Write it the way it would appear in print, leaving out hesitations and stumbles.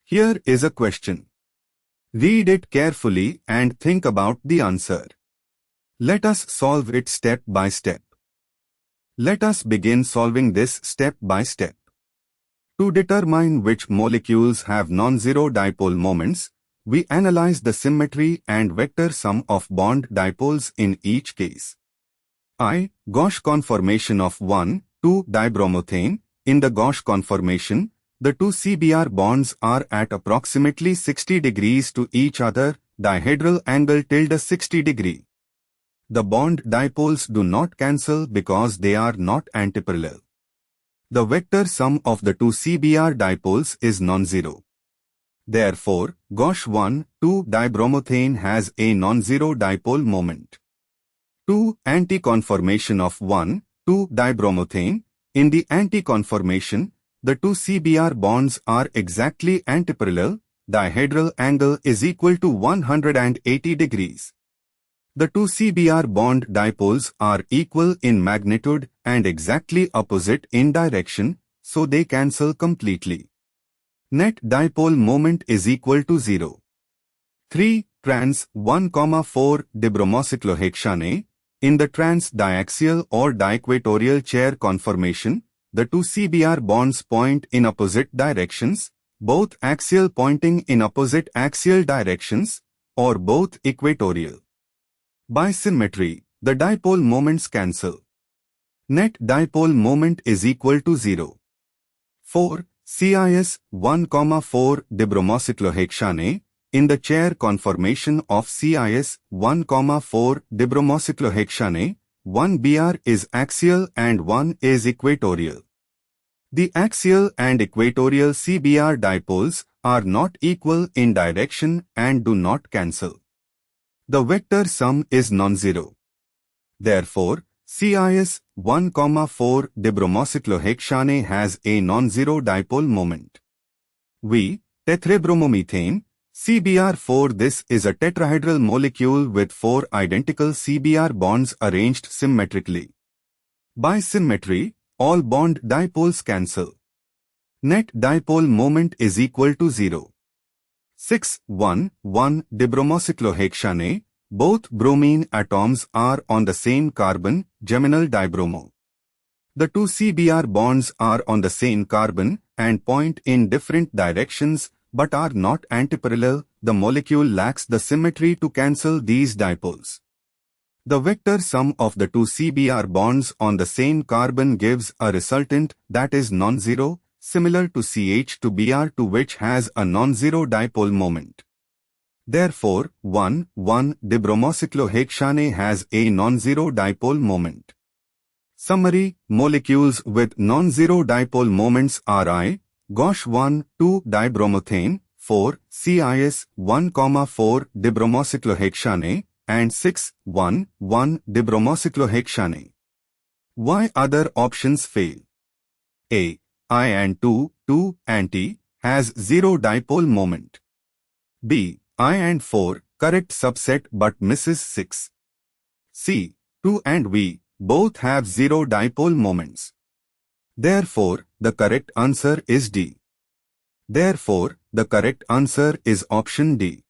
Here is a question. Read it carefully and think about the answer. Let us solve it step by step. Let us begin solving this step by step. To determine which molecules have non-zero dipole moments, we analyze the symmetry and vector sum of bond dipoles in each case. Gauche conformation of 1,2-dibromothane. In the Gauche conformation, the two CBr bonds are at approximately 60 degrees to each other, dihedral angle =60 degree. The bond dipoles do not cancel because they are not antiparallel. The vector sum of the two CBr dipoles is non-zero. Therefore, Gauche 1,2-dibromothane has a non-zero dipole moment. 2. Anti-conformation of 1,2-dibromothane. In the anti-conformation, the two CBr bonds are exactly antiparallel, dihedral angle is equal to 180 degrees. The two CBr bond dipoles are equal in magnitude and exactly opposite in direction, so they cancel completely. Net dipole moment is equal to 0. 3. Trans 1,4-dibromocyclohexane. In the trans-diaxial or diequatorial chair conformation, the two CBr bonds point in opposite directions, both axial pointing in opposite axial directions, or both equatorial. By symmetry, the dipole moments cancel. Net dipole moment is equal to 0. 4. CIS 1,4-dibromocyclohexane. In the chair conformation of CIS 1,4-dibromocyclohexane, one Br is axial and one is equatorial. The axial and equatorial CBr dipoles are not equal in direction and do not cancel. The vector sum is non-zero. Therefore, CIS 1,4-dibromocyclohexane has a non-zero dipole moment. Tetrabromomethane, CBr4. This is a tetrahedral molecule with 4 identical CBr bonds arranged symmetrically. By symmetry, all bond dipoles cancel. Net dipole moment is equal to 0. 6. 1,1-dibromocyclohexane. Both bromine atoms are on the same carbon, geminal dibromo. The two CBr bonds are on the same carbon and point in different directions but are not antiparallel. The molecule lacks the symmetry to cancel these dipoles. The vector sum of the two CBr bonds on the same carbon gives a resultant that is non-zero, similar to CH to Br2, which has a non-zero dipole moment. Therefore, 1,1-dibromocyclohexane has a non-zero dipole moment. Summary: molecules with non-zero dipole moments are Gauche 1,2-dibromothane, 4, CIS 1,4-dibromocyclohexane, and 6, 1,1-dibromocyclohexane. Why other options fail? A. I and 2, 2 anti, has zero dipole moment. B. I and 4, correct subset but misses 6. C. 2 and V, both have zero dipole moments. Therefore, the correct answer is D. Therefore, the correct answer is option D.